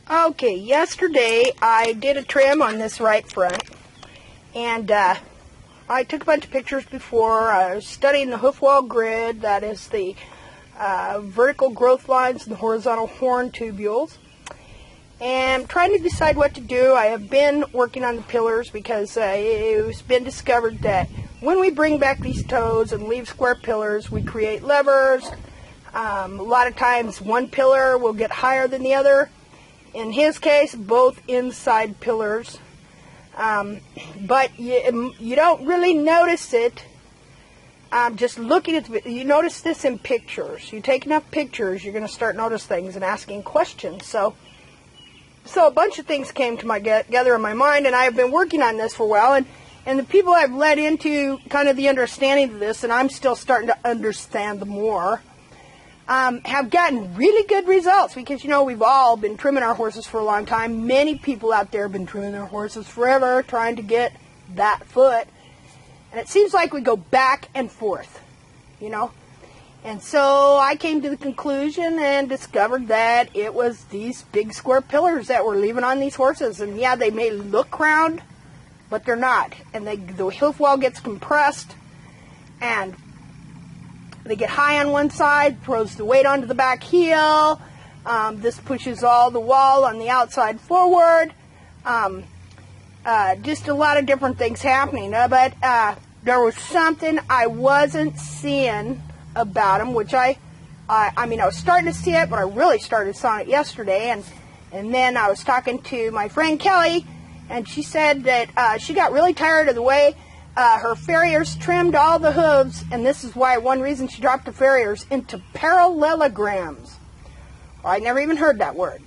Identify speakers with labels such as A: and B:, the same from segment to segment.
A: Okay, yesterday I did a trim on this right front, and I took a bunch of pictures before. I was studying the hoof wall grid, that is the vertical growth lines and the horizontal horn tubules, and trying to decide what to do. I have been working on the pillars because it's been discovered that when we bring back these toes and leave square pillars, we create levers. A lot of times one pillar will get higher than the other. In his case, both inside pillars, but you don't really notice it. Just looking at you notice this in pictures. You take enough pictures, you're going to start notice things and asking questions. So a bunch of things came together in my mind, and I have been working on this for a while. And the people I've led into kind of the understanding of this, and I'm still starting to understand more. Have gotten really good results because, you know, we've all been trimming our horses for a long time. Many people out there have been trimming their horses forever, trying to get that foot. And it seems like we go back and forth, you know. And so I came to the conclusion and discovered that it was these big square pillars that we're leaving on these horses. And yeah, they may look round, but they're not. And the hoof wall gets compressed, and they get high on one side, throws the weight onto the back heel. This pushes all the wall on the outside forward. Just a lot of different things happening. But there was something I wasn't seeing about them, which I mean, I was starting to see it, but I really started seeing it yesterday. And then I was talking to my friend Kelly, and she said that she got really tired of the way her farriers trimmed all the hooves, and this is why one reason she dropped the farriers into parallelograms. Well, I never even heard that word.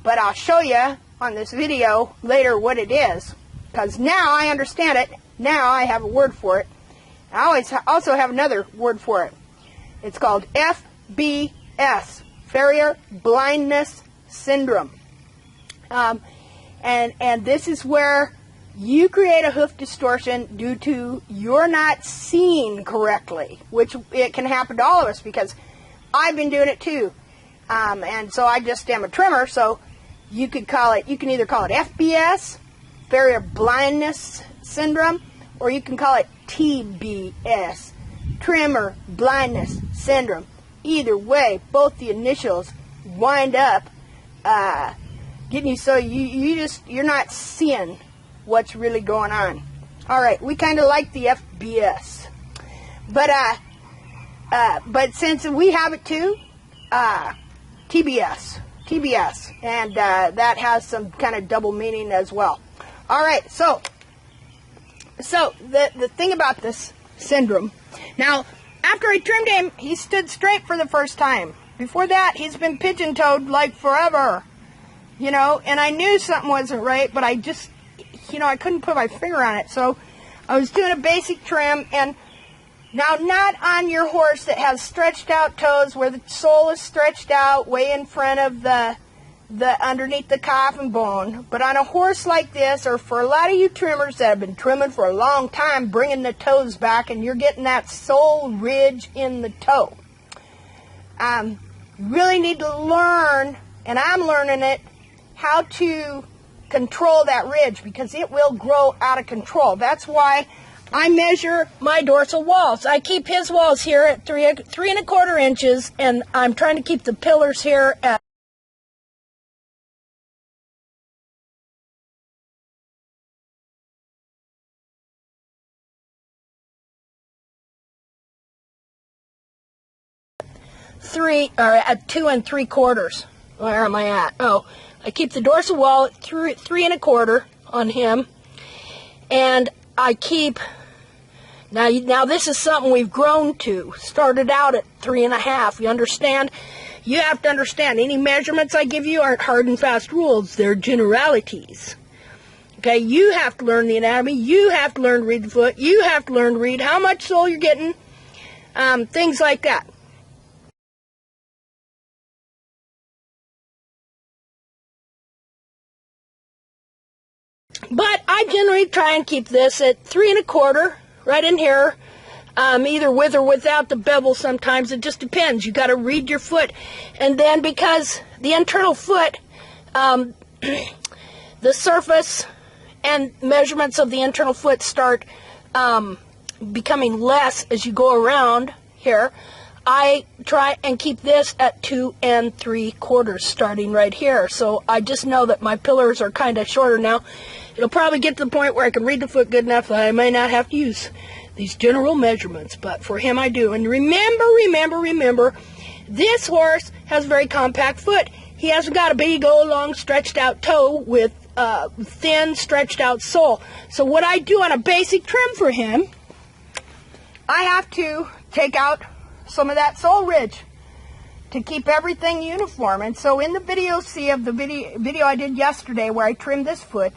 A: But I'll show you on this video later what it is, because now I understand it. Now I have a word for it. I also have another word for it. It's called FBS, Farrier Blindness Syndrome. And this is where you create a hoof distortion due to you're not seeing correctly, which it can happen to all of us because I've been doing it too. And so I just am a trimmer, so you can either call it FBS, Farrier Blindness Syndrome, or you can call it TBS, Trimmer Blindness Syndrome. Either way, both the initials wind up getting you so you're not seeing what's really going on. All right, we kind of like the FBS, but since we have it too, TBS, and that has some kind of double meaning as well. All right, so the thing about this syndrome. Now, after I trimmed him, he stood straight for the first time. Before that, he's been pigeon-toed like forever, you know. And I knew something wasn't right, but I just, you know, I couldn't put my finger on it. So I was doing a basic trim, and now not on your horse that has stretched out toes where the sole is stretched out way in front of the underneath the coffin bone, but on a horse like this, or for a lot of you trimmers that have been trimming for a long time, bringing the toes back, and you're getting that sole ridge in the toe. You really need to learn, and I'm learning it, how to control that ridge, because it will grow out of control. That's why I measure my dorsal walls. I keep his walls here at 3¼ inches, and I'm trying to keep the pillars here at 2 3/4. Where am I at? Oh, I keep the dorsal wall at 3¼ on him, and I keep now this is something we've grown to. Started out at 3½. You understand? You have to understand, any measurements I give you aren't hard and fast rules. They're generalities. Okay, you have to learn the anatomy. You have to learn to read the foot. You have to learn to read how much sole you're getting. Things like that. But I generally try and keep this at 3¼ right in here, either with or without the bevel. Sometimes it just depends. You got to read your foot, and then because the internal foot the surface and measurements of the internal foot start becoming less as you go around here, I try and keep this at 2 3/4 starting right here. So I just know that my pillars are kind of shorter now. It'll probably get to the point where I can read the foot good enough that I may not have to use these general measurements, but for him I do. And remember, this horse has a very compact foot. He hasn't got a big old long stretched out toe with thin stretched out sole. So what I do on a basic trim for him, I have to take out some of that sole ridge to keep everything uniform. And so in the video video I did yesterday where I trimmed this foot,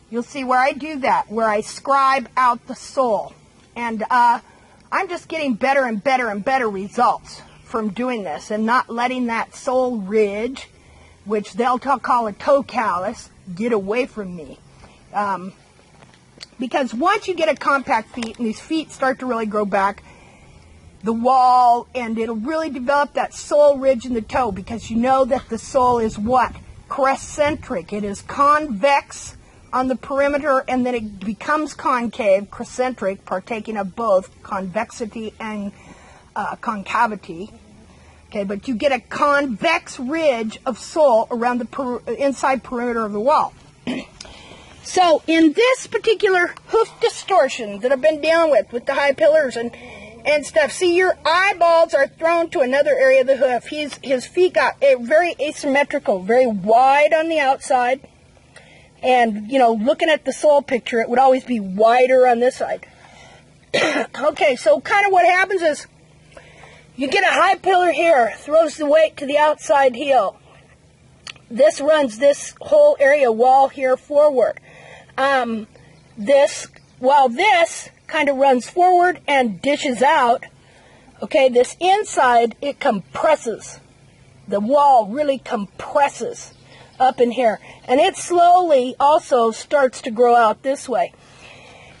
A: you'll see where I do that, where I scribe out the sole. And I'm just getting better and better results from doing this and not letting that sole ridge, which they'll call a toe callus, get away from me. Because once you get a compact feet and these feet start to really grow back, the wall, and it'll really develop that sole ridge in the toe, because you know that the sole is what? Crescentric. It is convex on the perimeter, and then it becomes concave, crescentric, partaking of both convexity and concavity. Okay, but you get a convex ridge of sole around the inside perimeter of the wall. So in this particular hoof distortion that I've been dealing with the high pillars and stuff, see, your eyeballs are thrown to another area of the hoof. His feet got very asymmetrical, very wide on the outside. And, you know, looking at the sole picture, it would always be wider on this side. Okay, so kind of what happens is you get a high pillar here, throws the weight to the outside heel. This runs this whole area wall here forward. This kind of runs forward and dishes out. Okay, this inside, it compresses. The wall really compresses up in here. And it slowly also starts to grow out this way.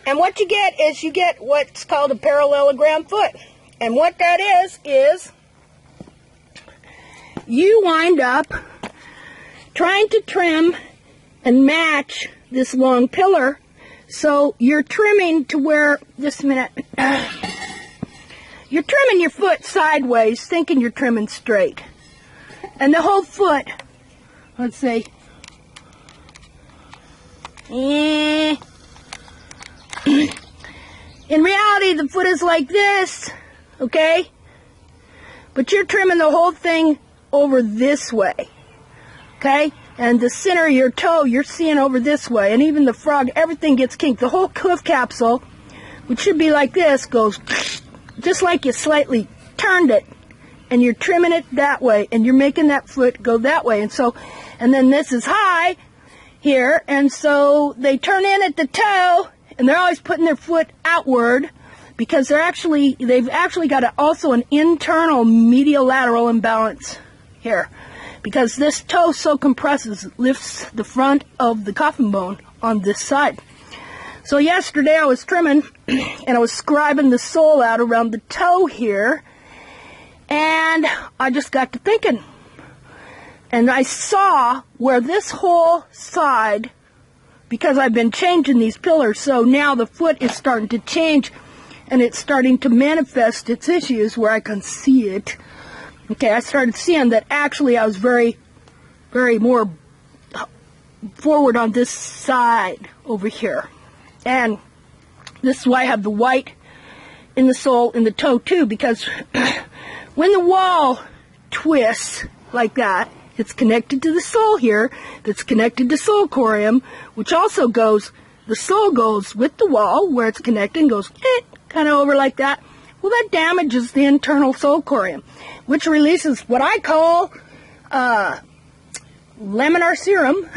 A: And what you get is you get what's called a parallelogram foot. And what that is you wind up trying to trim and match this long pillar. So you're trimming to where, just a minute, you're trimming your foot sideways, thinking you're trimming straight. And the whole foot, let's see, in reality the foot is like this, okay? But you're trimming the whole thing over this way, okay? And the center of your toe, you're seeing over this way. And even the frog, everything gets kinked. The whole hoof capsule, which should be like this, goes just like you slightly turned it. And you're trimming it that way. And you're making that foot go that way. And then this is high here. And so they turn in at the toe. And they're always putting their foot outward, because they've actually got also an internal medial-lateral imbalance here. Because this toe so compresses, lifts the front of the coffin bone on this side. So yesterday I was trimming, and I was scribing the sole out around the toe here, and I just got to thinking. And I saw where this whole side, because I've been changing these pillars, so now the foot is starting to change, and it's starting to manifest its issues where I can see it. Okay, I started seeing that actually I was very more forward on this side over here. And this is why I have the white in the sole in the toe too, because when the wall twists like that, it's connected to the sole here, that's connected to sole corium, which also goes, the sole goes with the wall where it's connected and goes kind of over like that. Well, that damages the internal sole corium, which releases what I call laminar serum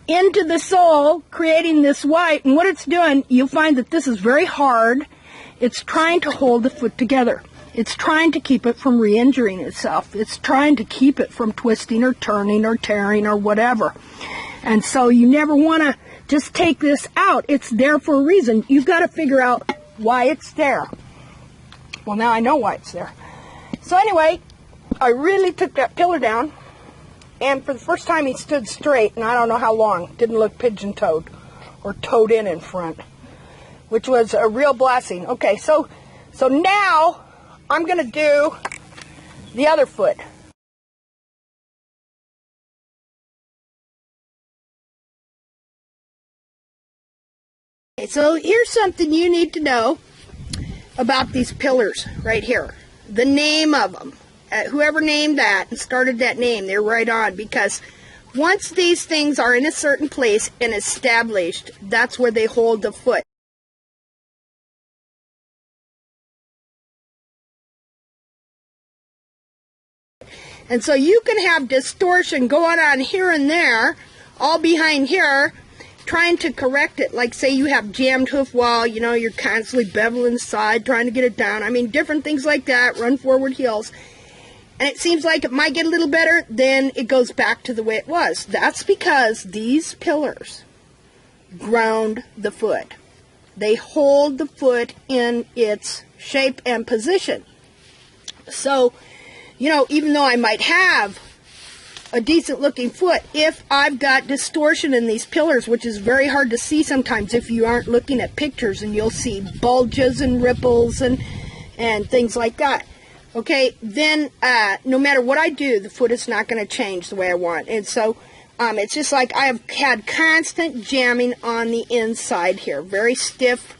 A: into the sole, creating this white. And what it's doing, you'll find that this is very hard. It's trying to hold the foot together. It's trying to keep it from re-injuring itself. It's trying to keep it from twisting or turning or tearing or whatever. And so you never want to just take this out. It's there for a reason. You've got to figure out why it's there. Well, now I know why it's there. So anyway, I really took that pillar down, And for the first time he stood straight, and I don't know how long. Didn't look pigeon-toed or toed in front, which was a real blessing. Okay, so now I'm going to do the other foot. Okay, so here's something you need to know about these pillars right here. The name of them. Whoever named that and started that name, they're right on, because once these things are in a certain place and established, that's where they hold the foot. And so you can have distortion going on here and there, all behind here, trying to correct it. Like say you have jammed hoof wall, you know, you're constantly beveling the side, trying to get it down. I mean, different things like that, run forward heels. And it seems like it might get a little better, then it goes back to the way it was. That's because these pillars ground the foot. They hold the foot in its shape and position. So, you know, even though I might have a decent looking foot, if I've got distortion in these pillars, which is very hard to see sometimes if you aren't looking at pictures, and you'll see bulges and ripples and things like that. Okay, then no matter what I do, the foot is not going to change the way I want. And so it's just like I've had constant jamming on the inside here. Very stiff,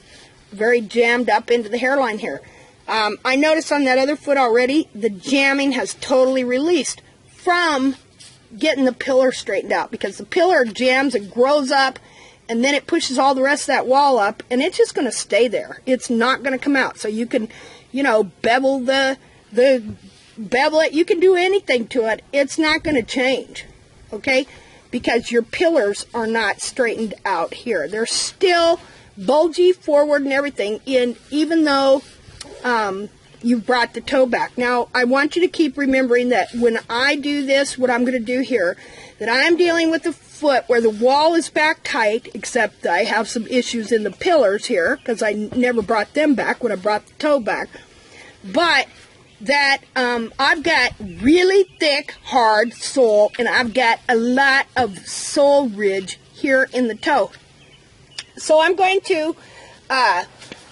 A: very jammed up into the hairline here. I noticed on that other foot already, the jamming has totally released from getting the pillar straightened out, because the pillar jams, it grows up, and then it pushes all the rest of that wall up, and it's just going to stay there. It's not going to come out. So you can, you know, bevel it, you can do anything to it. It's not going to change, okay? Because your pillars are not straightened out here. They're still bulgy forward and everything, even though you've brought the toe back. Now, I want you to keep remembering that when I do this, what I'm going to do here, that I'm dealing with the foot where the wall is back tight, except I have some issues in the pillars here, because I never brought them back when I brought the toe back. But that I've got really thick, hard sole, and I've got a lot of sole ridge here in the toe. So I'm going to,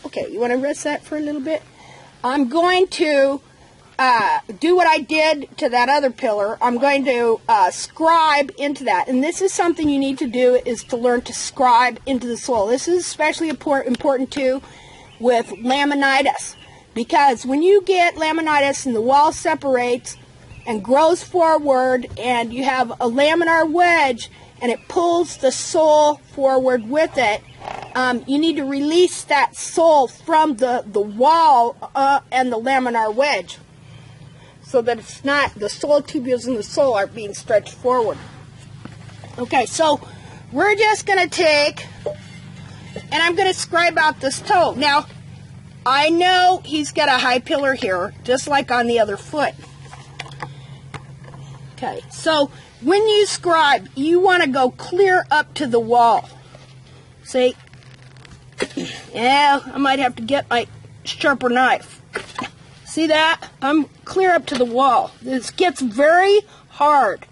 A: okay, you want to rest that for a little bit? I'm going to do what I did to that other pillar. I'm going to scribe into that. And this is something you need to do, is to learn to scribe into the sole. This is especially important too with laminitis. Because when you get laminitis and the wall separates and grows forward and you have a laminar wedge and it pulls the sole forward with it, you need to release that sole from the wall and the laminar wedge, so that it's not, the sole tubules in the sole are being stretched forward. Okay, so we're just going to take, and I'm going to scribe out this toe. Now, I know he's got a high pillar here, just like on the other foot. Okay, so when you scribe, you want to go clear up to the wall. See? Yeah, I might have to get my sharper knife. See that? I'm clear up to the wall. This gets very hard.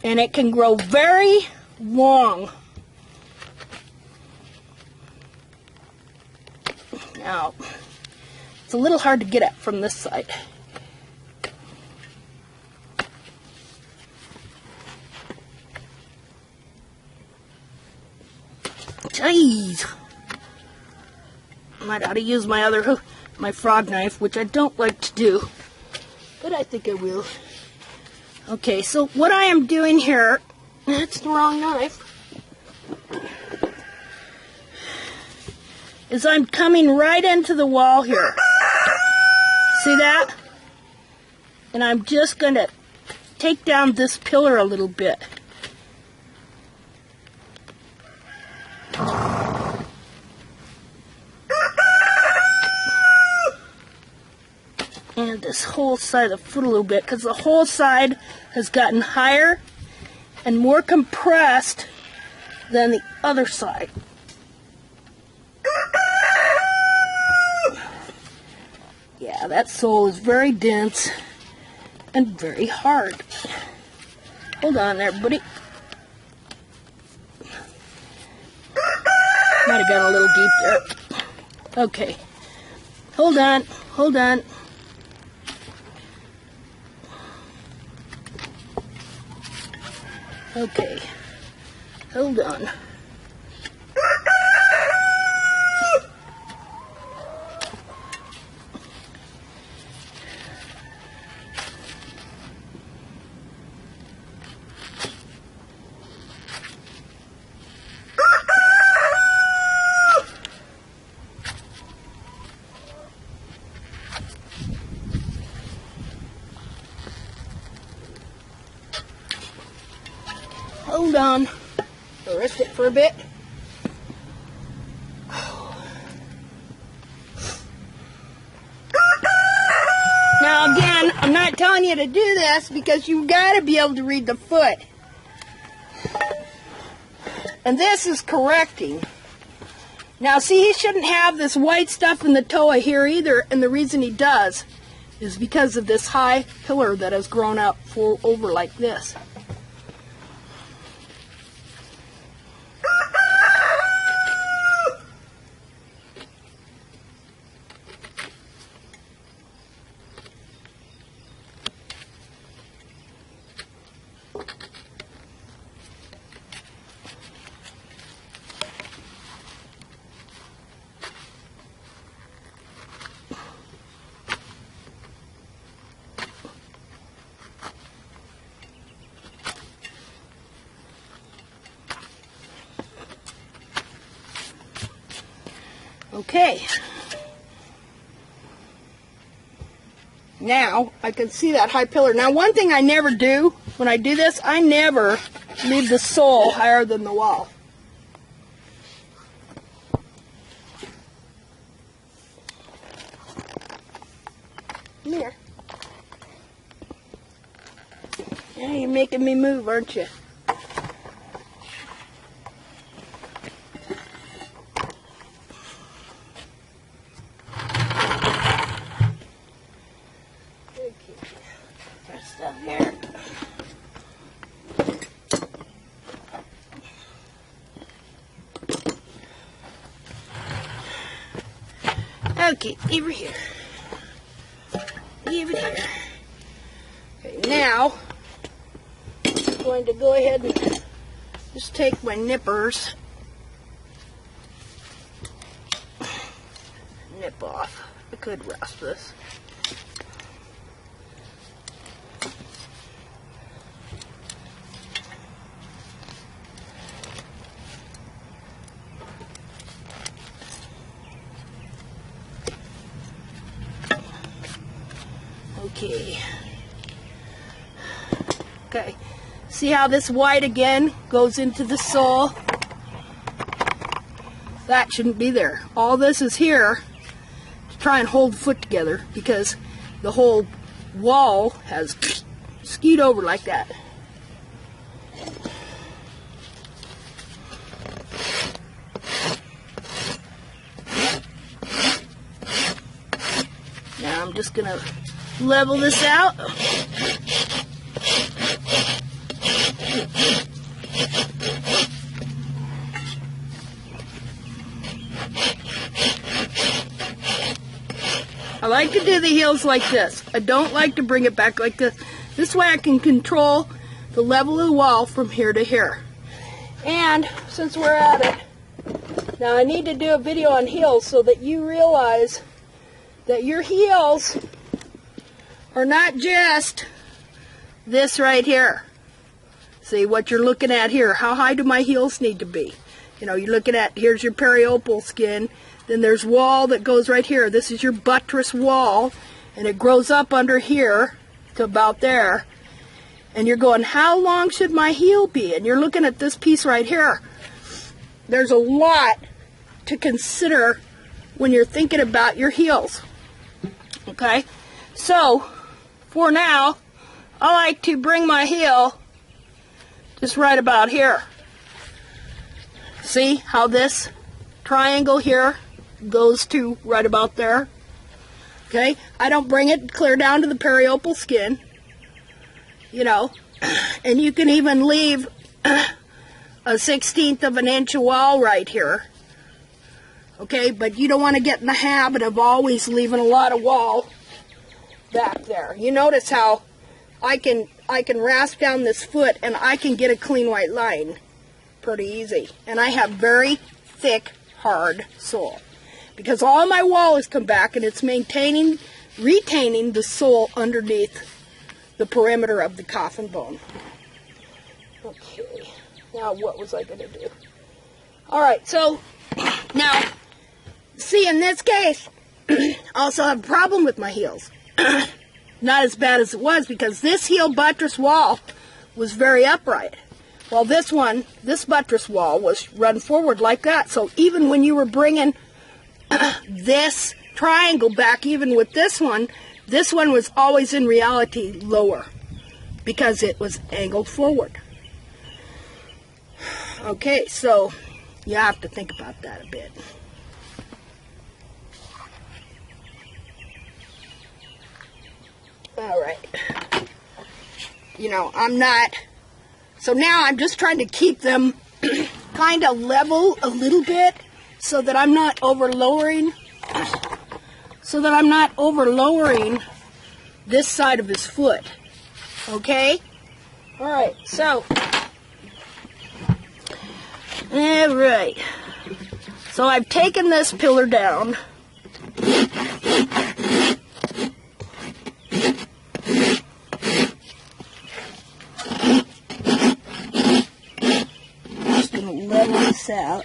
A: And it can grow very long. Now, it's a little hard to get at from this side. Jeez. I might ought to use my other my frog knife, which I don't like to do, but I think I will. Okay, so what I am doing here, that's the wrong knife, is I'm coming right into the wall here. See that? And I'm just going to take down this pillar a little bit. And this whole side of the foot a little bit, because the whole side has gotten higher and more compressed than the other side. Yeah, that sole is very dense and very hard. Hold on there, buddy. Might have got a little deep there. Okay. Hold on. Hold on. Okay. Hold on. Hold on. Rest it for a bit. Now again, I'm not telling you to do this because you've got to be able to read the foot. And this is correcting. Now see, he shouldn't have this white stuff in the toe here either, and the reason he does is because of this high pillar that has grown out over like this. Okay, now I can see that high pillar. Now one thing I never do when I do this, I never leave the sole higher than the wall. Come here. Yeah, you're making me move, aren't you? Okay, over here. Over here. Okay, now I'm going to go ahead and just take my nippers, nip off. I could rasp this. Okay. Okay. See how this white again goes into the sole? That shouldn't be there. All this is here to try and hold the foot together because the whole wall has skied over like that. Now I'm just gonna level this out. I like to do the heels like this. I don't like to bring it back like this. This way I can control the level of the wall from here to here. And since we're at it, now I need to do a video on heels so that you realize that your heels are not just this right here. See what you're looking at here. How high do my heels need to be? You know, you're looking at, here's your periopal skin. Then there's wall that goes right here. This is your buttress wall. And it grows up under here to about there. And you're going, how long should my heel be? And you're looking at this piece right here. There's a lot to consider when you're thinking about your heels. Okay? So, for now, I like to bring my heel just right about here. See how this triangle here goes to right about there? Okay, I don't bring it clear down to the periopal skin. You know, And you can even leave a 1/16 of an inch of wall right here. Okay, but you don't want to get in the habit of always leaving a lot of wall back there. You notice how I can rasp down this foot and I can get a clean white line pretty easy. And I have very thick, hard sole because all my wall has come back and it's retaining the sole underneath the perimeter of the coffin bone. Okay, now what was I going to do? All right, so now, see, in this case, I also have a problem with my heels. Not as bad as it was because this heel buttress wall was very upright. While this buttress wall was run forward like that. So even when you were bringing this triangle back, even with this one was always in reality lower because it was angled forward. Okay, so you have to think about that a bit. All right. You know, so now I'm just trying to keep them kind of level a little bit so that I'm not over-lowering this side of his foot. Okay? All right, so. All right. So I've taken this pillar down. Just going to level this out.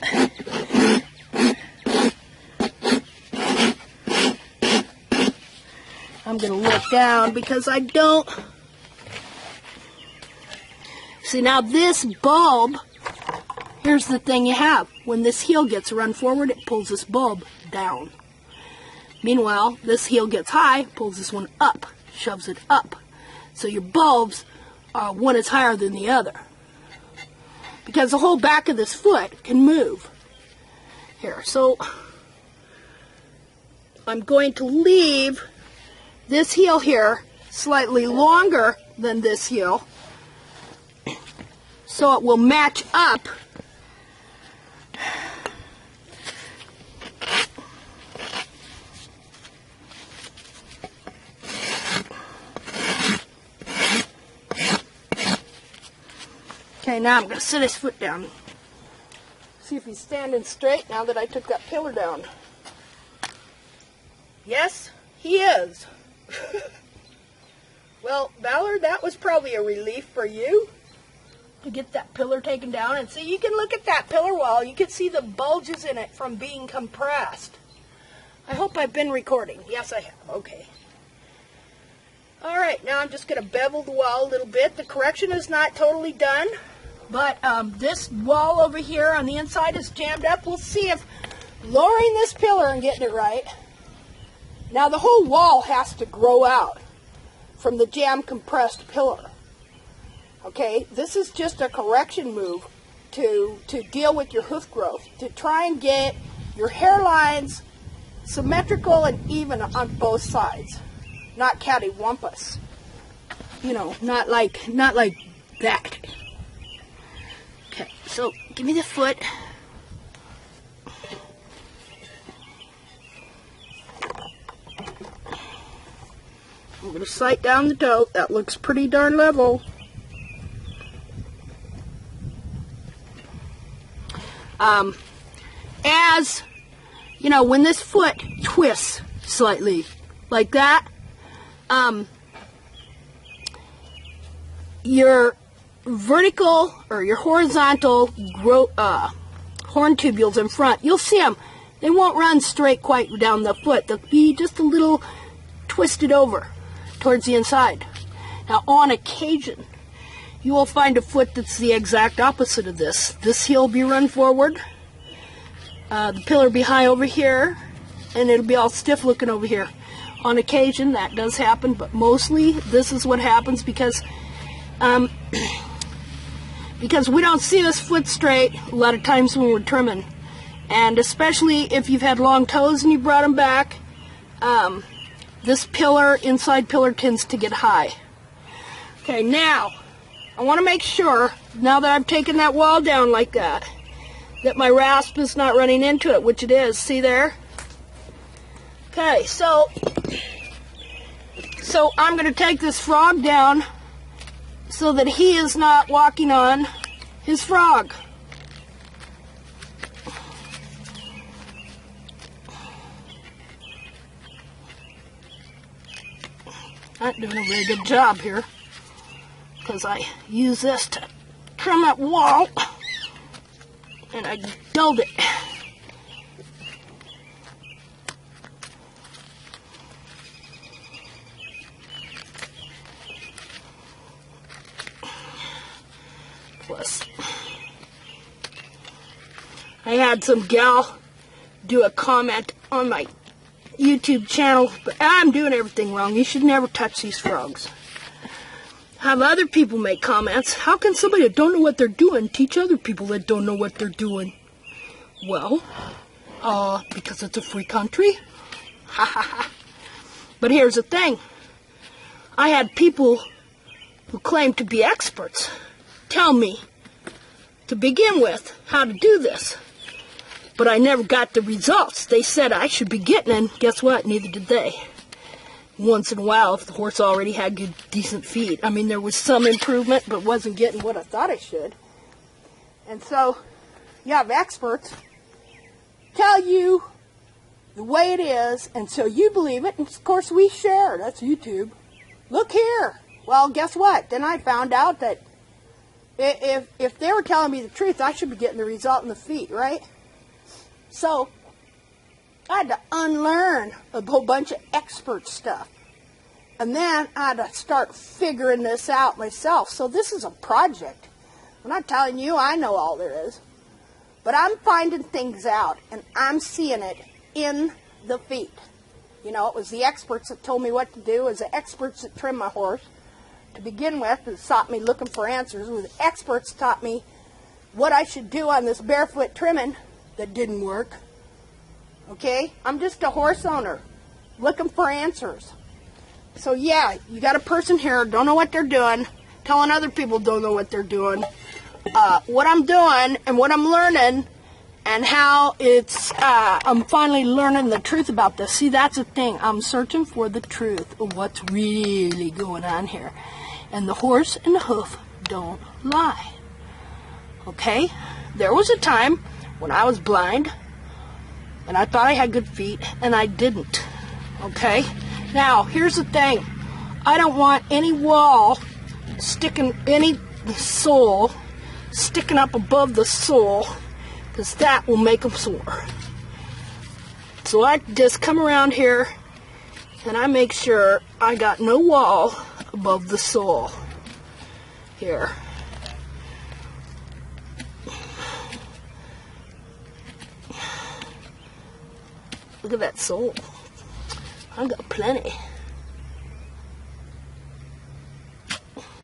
A: I'm going to look down because I don't... See, now this bulb, here's the thing you have. When this heel gets run forward, it pulls this bulb down. Meanwhile, this heel gets high, pulls this one up, shoves it up. So your bulbs, one is higher than the other. Because the whole back of this foot can move. Here, so I'm going to leave this heel here slightly longer than this heel so it will match up Okay, now I'm going to sit his foot down. See if he's standing straight now that I took that pillar down. Yes, he is. Well, Ballard, that was probably a relief for you to get that pillar taken down. And see, you can look at that pillar wall. You can see the bulges in it from being compressed. I hope I've been recording. Yes, I have. Okay. All right, now I'm just going to bevel the wall a little bit. The correction is not totally done, but this wall over here on the inside is jammed up. We'll see if lowering this pillar and getting it right. Now the whole wall has to grow out from the jam compressed pillar. Okay, this is just a correction move to deal with your hoof growth, to try and get your hairlines symmetrical and even on both sides. Not cattywampus. You know, not like that. Okay, so give me the foot. I'm going to sight down the toe. That looks pretty darn level. As, you know, when this foot twists slightly like that, your vertical or your horizontal horn tubules in front, you'll see them. They won't run straight quite down the foot. They'll be just a little twisted over towards the inside. Now, on occasion, you will find a foot that's the exact opposite of this. This heel will be run forward. The pillar will be high over here, and it'll be all stiff looking over here. On occasion, that does happen, but mostly this is what happens because we don't see this foot straight a lot of times when we're trimming. And especially if you've had long toes and you brought them back, this pillar, inside pillar, tends to get high. Okay, now, I want to make sure, now that I've taken that wall down like that my rasp is not running into it, which it is. See there? Okay, so I'm going to take this frog down so that he is not walking on his frog. Not doing a very good job here because I use this to trim that wall and I dulled it. Plus, I had some gal do a comment on my YouTube channel, but I'm doing everything wrong. You should never touch these frogs. Have other people make comments. How can somebody that don't know what they're doing teach other people that don't know what they're doing? Well, because it's a free country. Ha ha ha. But here's the thing. I had people who claim to be experts tell me to begin with how to do this. But I never got the results they said I should be getting, and guess what? Neither did they. Once in a while, if the horse already had good, decent feet. I mean, there was some improvement, but wasn't getting what I thought I should. And so, you have experts tell you the way it is, and so you believe it, and of course we share. That's YouTube. Look here. Well, guess what? Then I found out that if they were telling me the truth, I should be getting the result in the feet, right? So, I had to unlearn a whole bunch of expert stuff. And then I had to start figuring this out myself. So this is a project. I'm not telling you I know all there is. But I'm finding things out, and I'm seeing it in the feet. You know, it was the experts that told me what to do. It was the experts that trimmed my horse. To begin with, it stopped me looking for answers. It was the experts taught me what I should do on this barefoot trimming that didn't work. Okay? I'm just a horse owner looking for answers. So yeah, you got a person here, don't know what they're doing, telling other people don't know what they're doing. What I'm doing and what I'm learning and how it's, I'm finally learning the truth about this. See, that's the thing. I'm searching for the truth of what's really going on here. And the horse and the hoof don't lie. Okay? There was a time when I was blind and I thought I had good feet and I didn't. Okay? Now, here's the thing. I don't want any wall sticking, any sole sticking up above the sole, because that will make them sore. So I just come around here and I make sure I got no wall above the sole here. Look at that sole. I got plenty.